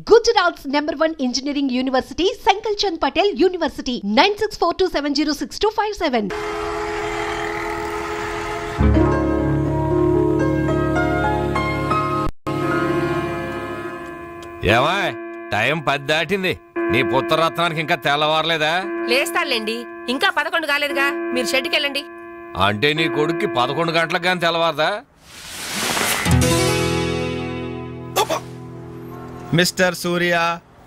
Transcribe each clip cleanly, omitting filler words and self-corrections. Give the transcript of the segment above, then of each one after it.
Gujarat's #1 engineering university, Sankalchand Patel University, 9642706257. ఏమా time 10 దాటింది. నీ పుత్రరత్నానికి ఇంకా తెల్లవారలేదా? లేస్తానులేండి, ఇంకా 11 కాలేదుగా. మీరు షెడ్కి వెళ్ళండి. అంటే నీ కొడుక్కి 11 గంటలకు కానీ తెల్లవారదా? మిస్టర్ సూర్య,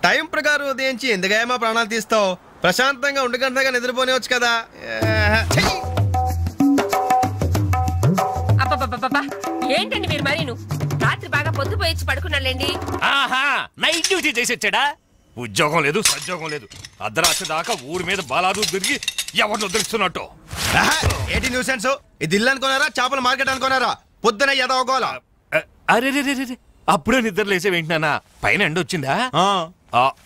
టైం ప్రకారం ఉదయించి ఎందుకైనా ప్రాణాలు తీస్తావు? ప్రశాంతంగా 1 గంటగా నిద్రపోనివచ్చు కదా. అబ్బబ్బబ్బబ్బా, ఏంటండి మీరు మరీను? రాత్రి బాగా పొద్దుపోయి పడుకున్నాలేండి. ఆహా, నైట్ డ్యూటీ చేసి వచ్చాడా? ఉద్యోగం లేదు, సద్యోగం లేదు. అర్ధరాత్రి దాకా ఊరి మీద బాలాదు తిరిగి ఎవరిని ఉద్ధరిస్తున్నట్టు. ఏంటి న్యూసెన్స్? ఇది ఇల్లు అనుకున్నారా, చేపల మార్కెట్ అనుకున్నారా? పొద్దున ఎదవకోవాలా? అరే రే రే, అప్పుడే నిద్ర లేసే వింటున్నానా? పైన ఎండ వచ్చిందా?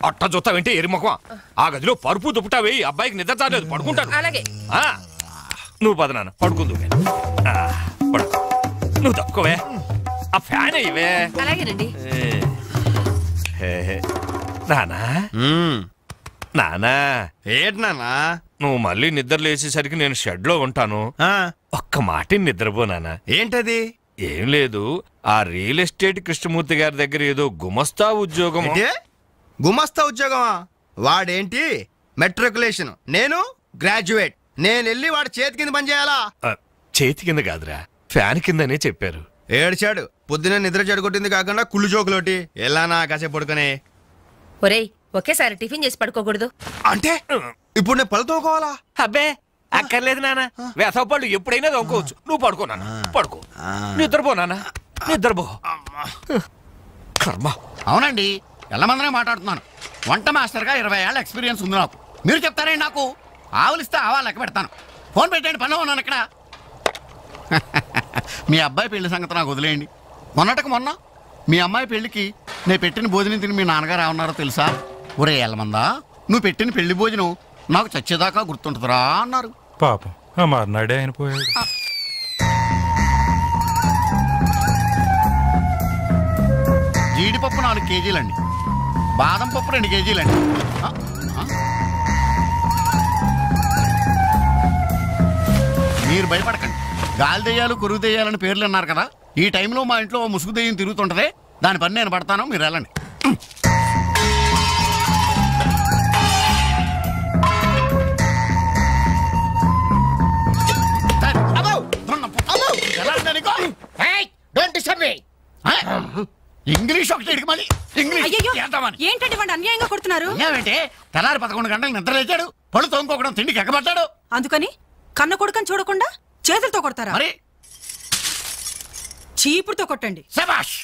అట్ట చూస్తా వింటే ఎరిమొఖం. ఆ గదిలో పరుపు దుప్పటా వేయి, అబ్బాయికి నిద్ర చాలేదు, పడుకుంటాను. అలాగే. నువ్వు పద నాన్న, పడుకుందు. పడుకో, నువ్వు తప్పుకోవే. ఆ ఫ్యాన్ అయ్యవే. అలాగేనండి. నానా నానా, ఏంటి నాన్నా? నువ్వు మళ్ళీ నిద్ర లేచేసరికి నేను షెడ్ లో ఉంటాను. ఒక్క మాట నిద్రపోనానా. ఏంటది? ఏం లేదు, ఆ రియల్ ఎస్టేట్ కృష్ణమూర్తి గారి దగ్గర ఏదో గుమస్తా ఉద్యోగం. గుమస్తా ఉద్యోగమా? వాడేంటి మెట్రికులేషన్, నేను గ్రాడ్యుయేట్. నేను వెళ్ళి వాడి చేతి కింద పని చేయాలా? చేతి కింద కాదురా, ఫ్యాన్ కిందనే చెప్పారు. ఏడ్చాడు. పొద్దున నిద్ర చెడగొట్టింది కాకుండా కుళ్ళు జోకులోటి. ఎలానా కాసేపు పడుకునే. ఒరేయ్, ఒకేసారి టిఫిన్ చేసి పడుకోకూడదు. అంటే ఇప్పుడు నేను పళ్ళు తోకోవాలా? అబ్బే అక్కర్లేదు నాన్న, వేసవ పళ్ళు ఎప్పుడైనా తోకోవచ్చు. నువ్వు పడుకో నాన్న, పడుకో. నిద్రపో నాన్న, నిద్రపో. కర్మ. అవునండి, ఎల్లమందనే మాట్లాడుతున్నాను. వంట మాస్టర్గా 20 ఏళ్ళ ఎక్స్పీరియన్స్ ఉంది నాకు. మీరు చెప్తారే నాకు? ఆవులిస్తే ఆవా లెక్క పెడతాను. ఫోన్ పెట్టండి, పనిలో ఉన్నాను ఇక్కడ. మీ అబ్బాయి పెళ్లి సంగతి నాకు వదిలేయండి. మొన్నటికి మొన్న మీ అమ్మాయి పెళ్లికి నేను పెట్టిన భోజనం తిని మీ నాన్నగారు ఏమన్నారో తెలుసా? ఒరే ఎల్లమందా, నువ్వు పెట్టిన పెళ్లి భోజనం నాకు చచ్చేదాకా గుర్తుంటుందిరా అన్నారు. పాపం ఆ మర్నాడే ఆయన పోయాడు. జీడిపప్పు 4 కేజీలండి, బాదం పప్పు 2 కేజీలండి. మీరు భయపడకండి. గాలి దెయ్యాలు, కురుగు దెయ్యాలని పేర్లు అన్నారు కదా. ఈ టైంలో మా ఇంట్లో ముసుగు దెయ్యం తిరుగుతుంటదే, దాని పని నేను పడతాను, మీరు వెళ్ళండి. ఇంగ్లీష్ ఒకటి ఇడికి మళ్ళీ ఏంటంటే వాడు అన్యాయంగా కొడుతున్నారు. ఏమంటే తెల్లారి 11 గంటలకు నిద్ర లేచాడు, పళ్ళు తోముకోవడం, తిండికి ఎక్కబడ్డాడు. అందుకని కన్న కొడుకని చూడకుండా చేతులతో కొడతారా? మరి చీపురుతో కొట్టండి. శభాష్.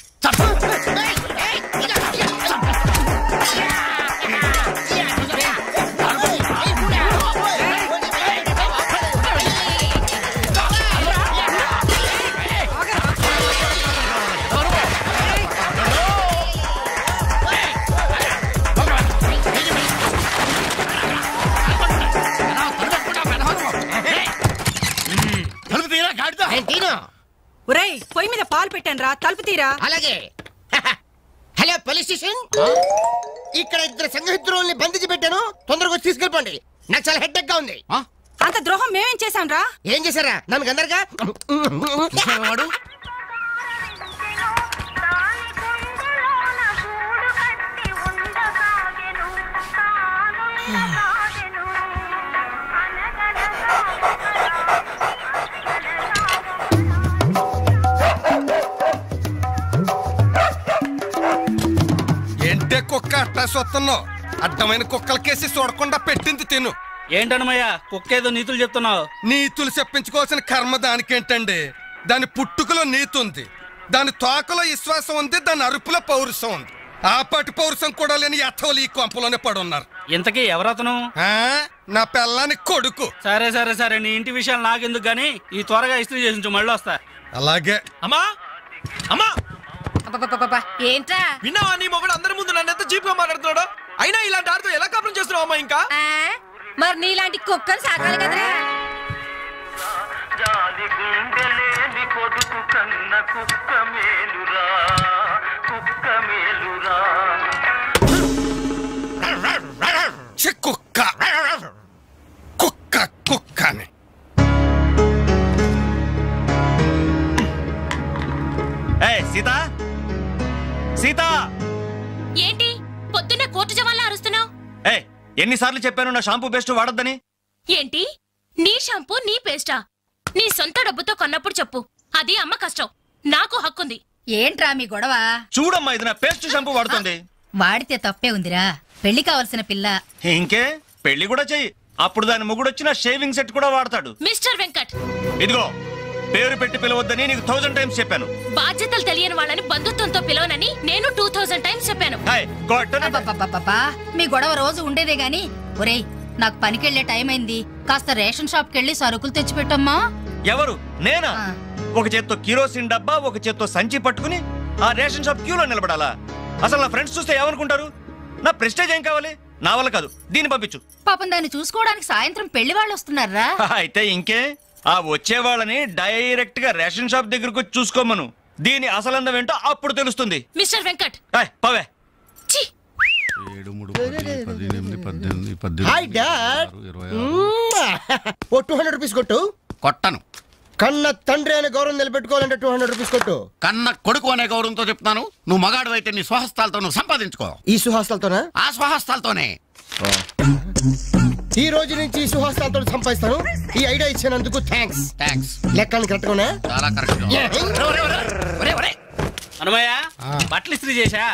ఒరేయ్, పొయ్యి మీద పాలు పెట్టాను రా, తలుపు తీరా. అలాగే. హలో పోలీస్ స్టేషన్, ఇక్కడ 2 సంఘహితుల్ని బంధించి పెట్టాను, తొందరగా వచ్చి తీసుకెళ్ళిపోండి. నాకు చాలా హెడ్ గా ఉంది. అంత ద్రోహం మేమేం చేశాం రా? ఏం చేశారా? నమ్మకి అందరుగా వాడు ఏంటే కుక్క అట్టా సొత్తున్నావు? అడ్డమైన కుక్కలకేసి చూడకుండా పెట్టింది తిను. ఏంటన్నమయ్యా కుక్కేదో నీతులు చెప్తున్నావు? నీతులు చెప్పించుకోవాల్సిన కర్మ దానికేంటండి? దాని పుట్టుకలో నీతి ఉంది, దాని తోకలో విశ్వాసం ఉంది, దాని అరుపులో పౌరుషం ఉంది. ఆ పాటి పౌరుషం కూడా లేని యథోలు ఈ కొంపలోనే పడున్నారు. ఇంతకీ ఎవరతను? నా పిల్లాని కొడుకు. సరే సరే సరే, నీ ఇంటి విషయాలు నాకెందుకు గానీ ఈ త్వరగా ఇస్త్రీ చేసి మళ్ళీ వస్తా. అలాగే. అమ్మా అమ్మా, ఏంట్రా విన్నావా? నీ మొగుడు అందరి ముందు నన్ను ఎంత చీప్ గా మాట్లాడుతున్నాడు. అయినా ఇలాంటి ఆడుతూ ఎలా కాపురం చేస్తున్నావు అమ్మా? ఇంకా మరి నీలాంటి కుక్కలు సాకాలి కదరా. పొద్దున్నే కోర్టు జవాన్లా అరుస్తున్నావు? ఎన్నిసార్లు చెప్పాను నా షాంపూ పేస్ట్ వాడొద్దని? ఏంటి నీ షాంపూ నీ పేస్టా? నీ సొంత డబ్బుతో కొన్నప్పుడు చెప్పు, అది అమ్మ కష్టం, నాకు హక్కుంది. ఏంట్రా మీ గొడవ? చూడమ్మా, ఇది నా పేస్ట్ షాంపూ వాడుతుంది. వాడితే తప్పే ఉందిరా, పెళ్లి కావాల్సిన పిల్ల. ఇంకే పెళ్లి కూడా చెయ్యి, అప్పుడు దాని మొగుడొచ్చిన షేవింగ్ సెట్ కూడా వాడతాడు. మిస్టర్ వెంకట్, ఇదిగో పేరు పెట్టి పిలవద్దని నీకు 1000 టైమ్స్ చెప్పాను. బాధ్యతలు తెలియని వాళ్ళని బంధుత్వంతో పిలవనని నేను 2000 టైమ్స్ చెప్పాను. మీ గొడవ రోజు ఉండేదే గాని. ఒరేయ్, నాకు పనికెళ్లే టైం అయింది, కాస్త రేషన్ షాప్ కెళ్ళి సరుకులు తెచ్చిపెట్టమ్మా. ఎవరు? నేనా? ఒక చేత్తో కిరోసిన్ డబ్బా, ఒక చేత్తో సంచి పట్టుకుని ఆ రేషన్ షాప్ క్యూలో నిలబడాలా? అసలు నా ఫ్రెండ్స్ చూస్తే ఏమనుకుంటారు? నా ప్రెస్టేజ్ ఏం కావాలి? నా వల్ల కాదు, దీన్ని పంపించు. పాపం దాన్ని చూసుకోవడానికి సాయంత్రం పెళ్లి వాళ్ళు వస్తున్నారా? అయితే ఇంకే, ఆ వచ్చే వాళ్ళని డైరెక్ట్ గా రేషన్ షాప్ దగ్గరకు వచ్చి చూసుకోమను. దీని అసలందం ఏంటో అప్పుడు తెలుస్తుంది. మిస్టర్ వెంకట్, పవే. హాయ్ డాడ్, ఓ 200 రూపీస్ కొట్టు. కొట్టను. కన్న తండ్రి అనే గౌరవం నిలబెట్టుకోవాలంటే 200 రూపీస్ కొట్టు. కన్న కొడుకు అనే గౌరవంతో చెప్తాను. నువ్వు మగాడు అయితే నీ స్వహస్తాలతో నువ్వు సంపాదించుకో. ఈ సుహాస్తాలతోనా? ఆ స్వహస్తాలతోనే. ఈ రోజు నుంచి ఈ సుహాస్తాలతో సంపాదిస్తాను. ఈ ఐడియా ఇచ్చినందుకు థ్యాంక్స్. లెక్కలు కరెక్ట్ గా చాలా కరెక్ట్. అనుమయ్య, బట్టలు ఇస్త్రీ చేశా?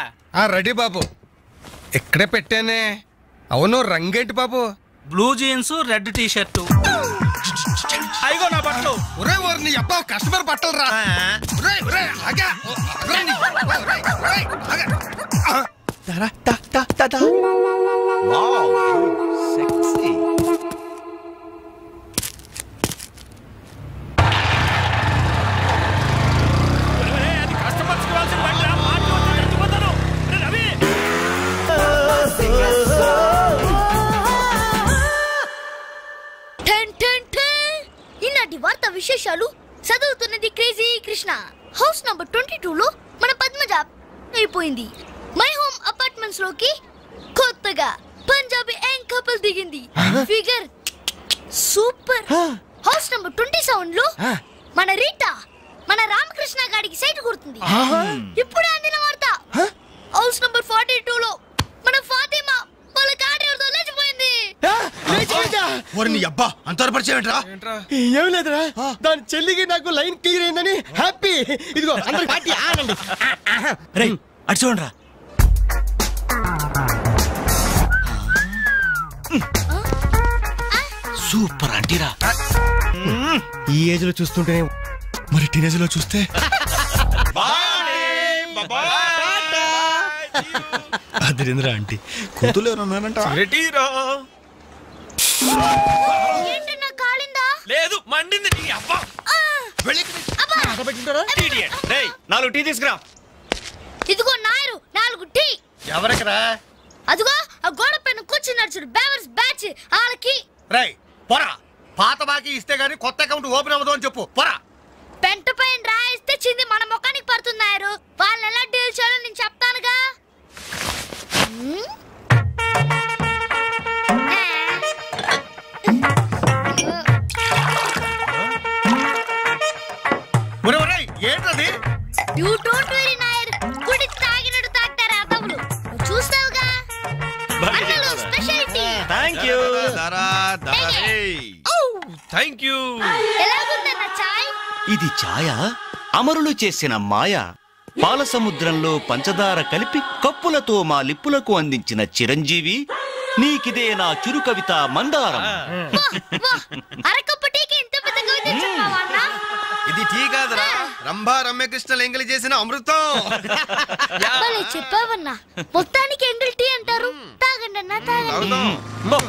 రెడీ బాబు, ఇక్కడే పెట్టానే. అవును, రంగేంటి బాబు? Blue jeans, red T shirt. అయిగో నా బట్టలు. ఒరే ఒరే, నీ అబ్బా కస్టమర్ బట్టలు రా. ఈనాటి వార్తా విశేషాలు చదువుతున్నది క్రేజీ కృష్ణ. హౌస్ నంబర్ 22 లో మన పద్మజ అయిపోయింది. మై హోమ్ అపార్ట్మెంట్స్ లోకి కొత్తగా పంజాబీ యంగ్ కపుల్ దిగింది. Figure super. హౌస్ నంబర్ 27 లో మన రీటా మన రామకృష్ణ గారికి సైట్ కొడుతుంది. ఇప్పుడే అందిన వార్త. హౌస్ నంబర్ 42 లో మన ఫాతిమా వాళ్ళ కాడేరుతో లేచిపోయింది. ఏం లేదురా, దాని చెల్లికి నాకు లైన్ క్లియర్ అయిందని హ్యాపీ. ఇదిగో అందరికి పార్టీ ఆనండి. అటు చూడరా. సూపర్ అంటీరా. ఈ ఏజ్ లో చూస్తుంటే మరి టీనేజ్ లో చూస్తే అదిరింద్రా ఆంటీ. కూతురు ఎవరున్నారంట? లేదు, మండింది. నాలుగు టీ తీసుకురా. ఇదిగో నాయరు 4 టీ. ఎవరికరా? అదిగో ఆ గోడ పైన కూర్చున్నాడు చూడు, బేవర్స్ బ్యాచ్ వాళ్ళకి. రై పోరా, పాత బాకీ ఇస్తే గానీ కొత్త అకౌంట్ ఓపెన్ అవ్వదు అని చెప్పు. పోరా. పెంట పైన రాయిస్తే చింది మన ముఖానికి పడుతున్నారు. వాళ్ళు ఎలా డీల్ చేయాలో నేను చెప్తానుగా. ఏంటది? యు డోంట్ వరీ నాయర్, కుడి తాగినట్టు తాగుతారా అదవులు. చూస్తావుగా అన్నలు స్పెషాలిటీ. థాంక్యూ. థాంక్యూ. ఎలాగుందన్న చాయ్? ఇది ఛాయ అమరులు చేసిన మాయ. పాల సముద్రంలో పంచదార కలిపి కప్పులతో మా లిప్పులకు అందించిన చిరంజీవి, నీకిదే నా చిరు కవిత మందారం. అరకప్పు టీకి ఇంత పెద్ద కవిత చెప్పావా అన్న? ఇది టీ కాదురా, రంభా రమ్యకృష్ణ ఎంగిలి చేసిన అమృతం. భలే చెప్పావన్నా. మొత్తానికి ఎంగిల్ టీ అంటారు. తాగండి అన్న, తాగండి.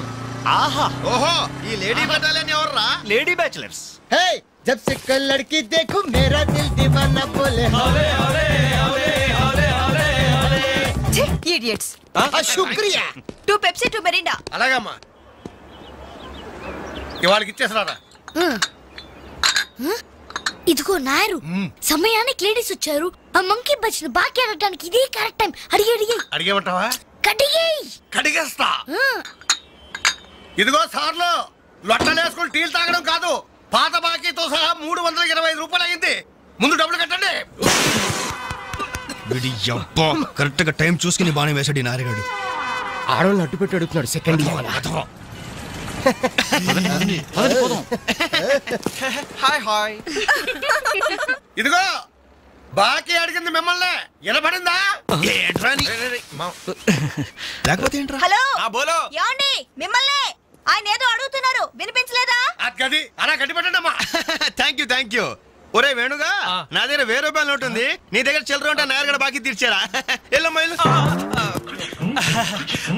ఆహా, ఓహో, ఈ లేడీ బెటాలియన్ ఎవర్రా? Lady bachelors. హే, జబ్ సే కల్ లడ్కీ దేఖో మేరా దిల్ దీవానా బోలే హోలే హోలే హోలే హోలే హోలే హోలే. ఇడియట్స్. శుక్రియా. 2 పెప్సీ 2 మెరిండా. అలాగమ్మా, ఇవాళకి ఇచ్చేసరారా. ఇదిగో నాయరు, సమయానికి లేడీస్ వచ్చారు. ఆ మంకీ బచ్చిన బాకీ అడగడానికి ఇదే కరెక్ట్ టైం. అడిగి అడిగేమంటావా? కడిగేస్తా. ఇదిగో సార్లు, లొట్టలేసుకుని టీలు తాగడం కాదు, పాత బాకీతో సహా 325 రూపాయలు అయింది. ముందు డబ్బులు కట్టండి. కరెక్ట్ గా టైం చూసుకుని బాగానే వేసాడు ఈ నారిగాడు. ఆడవాళ్ళని అడ్డు పెట్టి అడుగుతున్నాడు సెకండ్ హాయ్ హాయ్ ఇదిగో బాకీ అడిగింది మిమ్మల్ని వినపడిందా లేకపోతే ఏంట్రా హలో బోలో ఏమండి మిమ్మల్ని ఆయన ఏదో అడుగుతున్నారు వినిపించలేదా అది అలా గట్టి పెట్టండి అమ్మా థ్యాంక్ యూ ఒరే వేణుగా నా దగ్గర 1000 రూపాయలు ఉంటుంది నీ దగ్గర చిల్లర ఉంటే నేరుగా బాకీ తీర్చారా ఎల్లమ్మా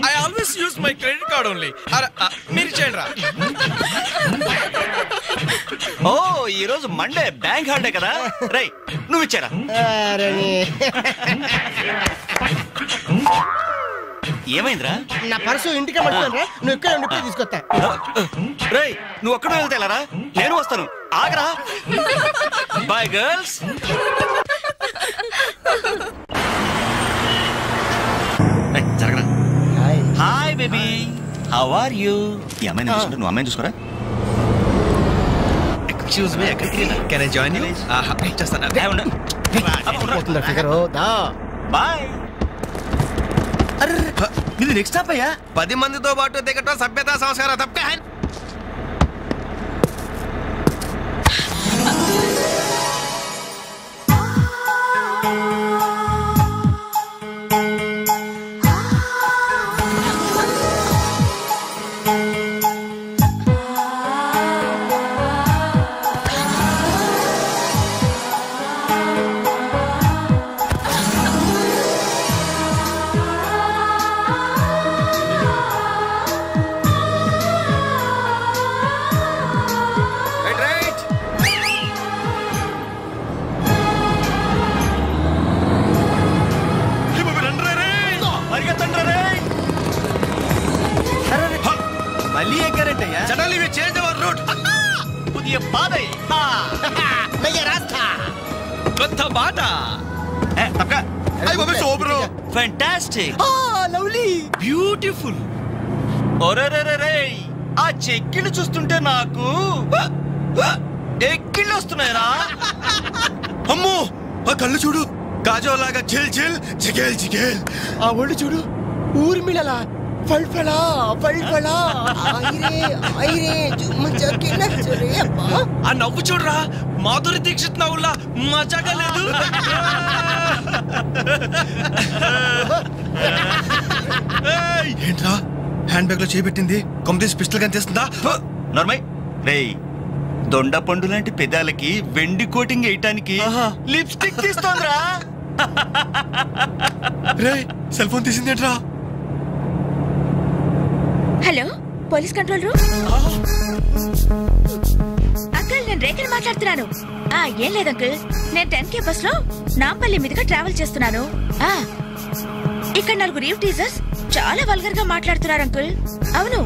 I always use my credit card only మీరు చేయండి రా. ఓ ఈ రోజు మండే బ్యాంక్ హాలిడే కదా రై నువ్వు ఇచ్చారా ఏమైందిరా నా పర్సు ఇంటికి మర్చిపోయానురా నువ్వు ఇక్కడ ఉండి తీసుకొస్తా రేయ్ నువ్వు ఒక్కడే వెళ్తే ఎలారా నేను వస్తాను ఆగరా బై గర్ల్స్ జరగరా hi baby how are you ఈ అమ్మాయిని చూసుకుంటే నువ్వు అమ్మాయిని చూసుకోరా excuse me can I join you చేస్తాను బాయ్ ఇది నెక్స్ట్ స్టాప్ అయ్యా 10 మందితో పాటు దిగటం సభ్యత సంస్కారం తప్ప ఫ్యాంటాస్టిక్ లవ్లీ బ్యూటిఫుల్ ఒరేరేరే ఆ చెక్కిళ్ళు చూస్తుంటే నాకు ఎక్కిళ్ళు వస్తున్నాయిరా అమ్మో ఆ కళ్ళు చూడు కాజోలాగా చిల్ చిల్ జిగేల్ జిగేల్ ఆ ఒళ్ళు చూడు ఊర్మిళలా ఫల్ఫలా ఫల్ఫలా ఐరే జుమ్ముజకి నచ్చరే అబ్బా ఆ నవ్వు చూడరా మాధురి దీక్షిత్ నవ్వులా మజాగా లేదు ఏంట్రా హ్యాండ్ బ్యాగ్ లో చేపెట్టింది కొమ్మదీసి పిస్టల్ కనిపిస్తుందా నర్మయ్ రేయ్ దొండ పండు లాంటి పెదాలకి వెండి కోటింగ్ వేయటానికి లిప్స్టిక్ తీస్తోందిరా రేయ్ సెల్ ఫోన్ తీసింది ఏంట్రా hello police control room uncle నేను రేఖని మాట్లాడుతున్నాను ఏం లేదు అంకుల్ నేను 10K బస్ లో నాంపల్లి మీదుగా ట్రావెల్ చేస్తున్నాను ఇక్కడ 4 రీవ్ టీజర్స్ చాలా వల్గర్ గా మాట్లాడుతున్నారు అంకుల్ అవును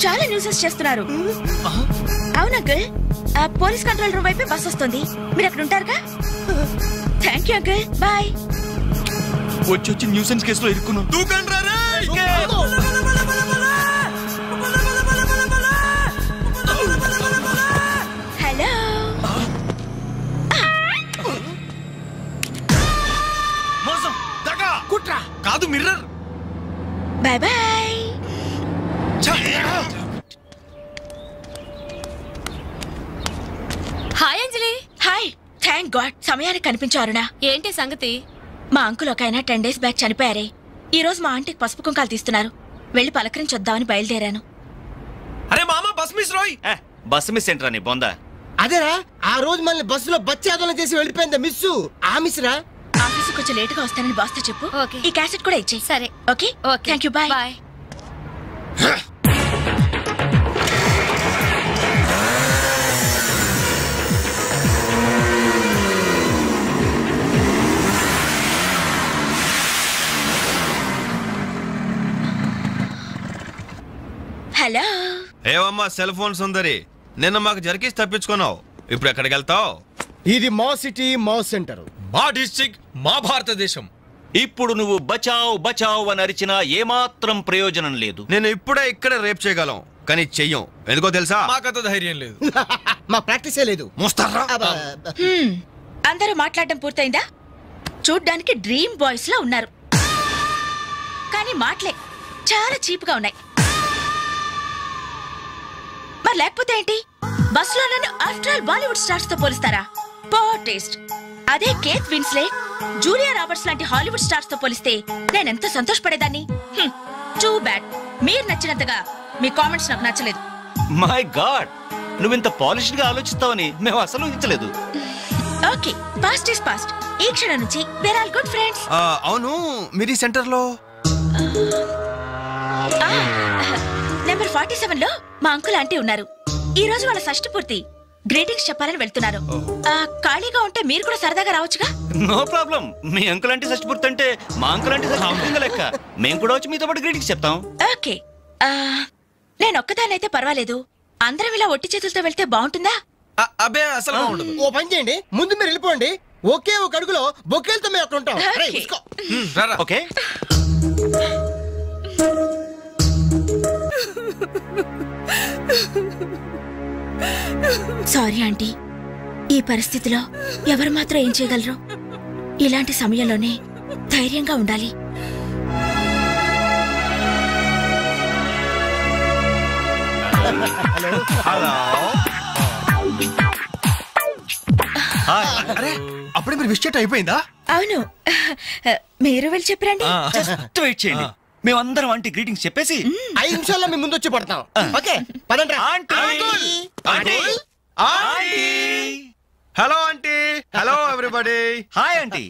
చాలా న్యూసెస్ చేస్తున్నారు అవును అంకుల్ పోలీస్ కంట్రోల్ రూమ్ వైపే బస్ వస్తుంది మీరు అక్కడ ఉంటారుగా థ్యాంక్ యూ అంకుల్ బాయ్ వచ్చి న్యూసెన్స్ కేసులో ఇరుక్కున్నాం హలో మోసం దగా కుట్రా కాదు మిర్రర్ బాయ్ బాయ్ హాయ్ అంజలి హాయ్ థ్యాంక్ గాడ్ సమయానికి కనిపించారునా ఏంటి సంగతి మా అంకుల్ ఒక ఆయన 10 days బ్యాక్ చనిపోయారే ఈ రోజు మా ఆంటీకి పసుపు కుంకాలు తీస్తున్నారు వెళ్ళి పలకరించొద్దామని బయలుదేరాను అరే మామ బస్ మిస్ రోయ్ బస్ మిస్ ఏంట్రా నీ బొందా అదేరా ఆ రోజు మళ్ళీ బస్సులో బచ్చాదోళన చేసి వెళ్ళిపోయిందా మిస్సు ఆ మిస్ రా ఆఫీస్ కొంచెం లేట్ గా వస్తానని బాస్ తో చెప్పు ఈ క్యాసెట్ కూడా ఇచ్చేయి సరే okay thank you bye bye hello ఏవమ్మా సెల్ ఫోన్ సుందరి నిన్న మాకు జరికేసి తప్పించుకున్నావు ఇప్పుడు ఎక్కడికి వెళ్తావు ఇది మా సిటీ మా సెంటర్ మా డిస్ట్రిక్ట్ మా భారతదేశం ఇప్పుడు నువ్వు బచావ్ బచావ్ అని అరిచినా ఏమాత్రం ప్రయోజనం లేదు నేను ఇప్పుడే ఇక్కడ రేప్ చేయగలం కానీ చెయ్యం ఎందుకో తెలుసా మాకంత ధైర్యం లేదు మా ప్రాక్టీసే లేదు మోస్తారా అందరూ మాట్లాడడం పూర్తయిందా చూడ్డానికి డ్రీమ్ బాయ్స్ లా ఉన్నారు కానీ మాటలే చాలా చీప్ గా ఉన్నాయి. మరి లేకపోతే ఏంటి? బస్సులో నన్ను ఆఫ్టర్ ఆల్ బాలీవుడ్ స్టార్స్ తో పోలిస్తారా? Poor taste. అదే కేత్ విన్స్లెట్, జూలియా రాబర్ట్స్ లాంటి హాలీవుడ్ స్టార్స్ తో పోలిస్తే నేనెంత సంతోషపడేదాన్ని. Too bad. మీరు నచ్చినంతగా మీ కామెంట్స్ నాకు నచ్చలేదు. మై గాడ్, నువ్వింత పాలిష్డ్ గా ఆలోచిస్తావని మేము అసలు ఊహించలేదు. Okay, past is past. ఈ క్షణం నుంచి వేర్ ఆల్ గుడ్ ఫ్రెండ్స్. అవును, మీరు సెంటర్ లో నెంబర్ 47 లో మా అంకుల్ ఆంటీ ఉన్నారు. ఈ రోజు వాళ్ళ షష్ఠి పూర్తి. గ్రీటింగ్స్ చెప్పాలని వెళ్తున్నారు. ఖాళీగా ఉంటే మీరు కూడా సరదాగా రావచ్చుగా. No problem. మీ అంకుల్ అంటే షష్ఠి పూర్తి అంటే మా అంకుల్ అంటే షష్ఠి పూర్తి లెక్క. మేము కూడా వచ్చి మీతో పాటు గ్రీటింగ్స్ చెప్తాం. ఓకే, నేను ఒక్కదానైతే పర్వాలేదు. అందరం ఇలా ఒట్టి చేతులతో వెళ్తే బాగుంటుందా? అబ్బే అసలు బాగుండదు. ఓ పని చేయండి, ముందు మీరు వెళ్ళిపోండి. ఒకే ఒక అడుగులో బొక్కేలతో మేము అక్కడ ఉంటాం. ఓకే. సారీ ఆంటీ, ఈ పరిస్థితిలో ఎవరు మాత్రం ఏం చేయగలరు? ఇలాంటి సమయంలోనే ధైర్యంగా ఉండాలి. అరే, అప్పుడే మీరు విష్ అయిపోయిందా? అవును, మీరు వెళ్ళి చెప్పరండి. జస్ట్ వెయిట్ చేయండి, మేమందరం ఆంటీ గ్రీటింగ్స్ చెప్పేసి 5 నిమిషాల్లో మీ ముందు వచ్చి పడతాం. ఓకే, పదండి. Hello aunty. Hello everybody. Hi aunty.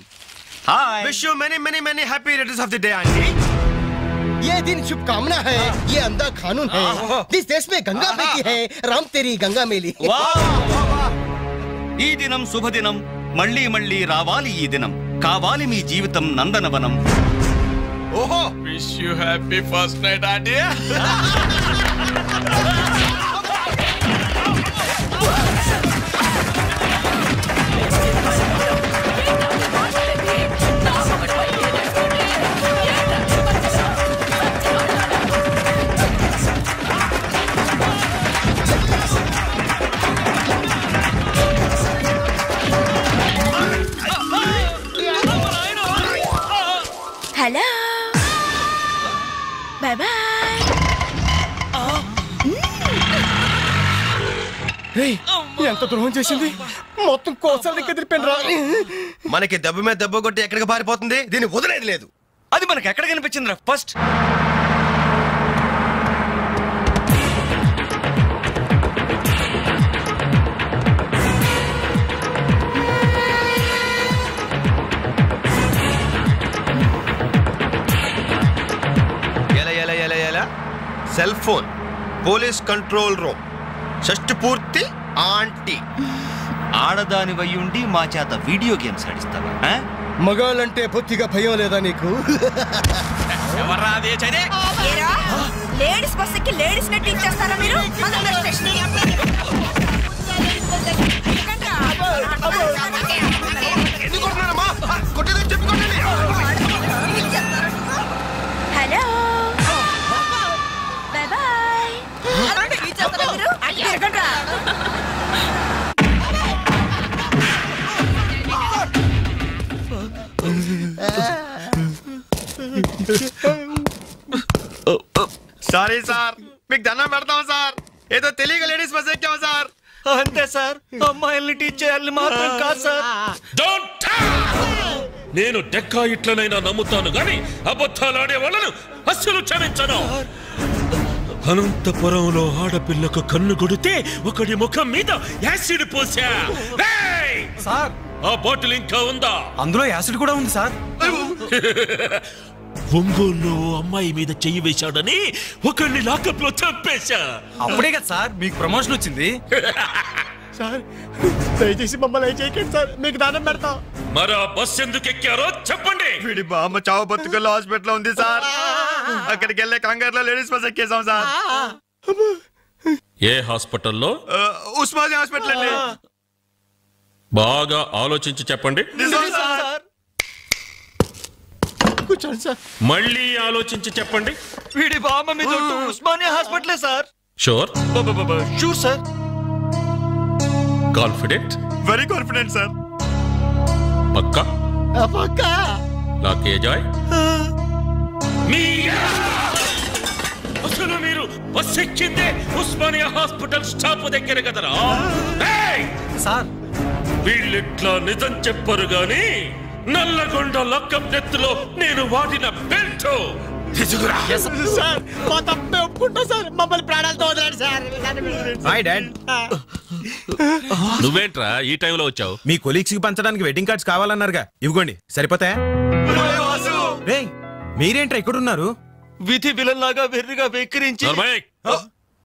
Hi. Wish you many many many happy returns of the day aunty. ये दिन शुभकामना है, ये अंधा कानून है. जिस देश में गंगा बहती है, राम तेरी गंगा मेली. ఈ దినం శుభదినం. మళ్ళీ మళ్ళీ రావాలి ఈ దినం. కావాలి మీ జీవితం నందనవనం. ఓహో, wish you happy first night aunty. Hello, bye bye. ఎంత ద్రోహం చేసింది, మొత్తం కోసాల దగ్గర తిరిపోయినరా. మనకి దెబ్బ మీద దెబ్బ కొట్టి ఎక్కడికి పారిపోతుంది, దీన్ని వదిలేదు లేదు. అది మనకి ఎక్కడ కనిపించిందిరా first? Cell phone, police control room, షష్టి పూర్తి ఆంటీ. ఆడదాని వయ్యుండి మా చేత వీడియో గేమ్స్ ఆడిస్తావా? మగాళ్ళంటే బొత్తిగా భయం లేదా నీకు? లేడీస్ బస్ ఎక్కి లేడీస్ ని టీచ్ చేస్తారా మీరు? Hello, bye bye. Sorry sir, మీకు దండం పెడతాం సార్. ఏదో తెలియక లేడీస్ బస్ ఎక్కాం సార్. అంతే సార్, అమ్మాయిల్ని టీచ్ చేయాలని మాత్రం కాదు సార్. నేను డెక్కా ఇట్లనైనా నమ్ముతాను గాని అబద్ధాలాడే వాళ్ళను అస్సలు క్షమించను. అనంతపురంలో ఆడపిల్లకు కన్ను కొడితే ఒకడి ముఖం మీద యాసిడ్ పోసా. సార్, ఆ బాటిల్ ఇంకా ఉందా? అందులో యాసిడ్ కూడా ఉంది సార్. ఒంగోలులో అమ్మాయి మీద చెయ్యి వేశాడని ఒకరిని లాకప్ లో చంపేశా. అప్పుడే కదా సార్ మీకు ప్రమోషన్ వచ్చింది. సార్, దయచేసి మమ్మల్ని ఏం చేయకండి సార్, మీకు దానం పెడతాం. మరి ఆ బస్ ఎందుకు ఎక్కారో చెప్పండి. వీడి బామ్మ చావు బతుకుల్లో హాస్పిటల్ ఉంది సార్. అక్కడికి వెళ్ళే కంగారులో లేడీస్ బస్ ఎక్కేసాం సార్. ఏ హాస్పిటల్లో? ఉస్మానియా హాస్పిటల్ అండి. బాగా ఆలోచించి చెప్పండి. కూర్చోండి సార్. మళ్ళీ ఆలోచించి చెప్పండి. వీడి బామ్మ మీద ఉస్మానియా హాస్పిటలే sir. Sure? Sure sir. Confident? Very confident sir. పక్కా? పక్కా. లాకే జాయ్. అసలు మీరు బస్ ఎక్కిందే ఉస్మానియా హాస్పిటల్ స్టాప్ దగ్గర కదరా సార్ వీళ్ళిట్లా నిజం చెప్పరు గాని నల్లగొండ లక్కం నెత్తులో నేను వాడిన బెల్ట్ తీసుకురా. సార్ మా తప్పే ఒప్పుకుంటా సార్, మమ్మల్ని ప్రాణాలతో వదిలేండి సార్. Hi dad. నువ్వేంట్రా ఈ టైంలో వచ్చావు? మీ కొలీగ్స్ కి పంచడానికి వెడ్డింగ్ కార్డ్స్ కావాలన్నారుగా, ఇవ్వండి సరిపోతాయా? రేయ్ మీరేంట్రా ఇక్కడ ఉన్నారు? విధి విలన్ లాగా వెర్రిగా వెక్కిరించి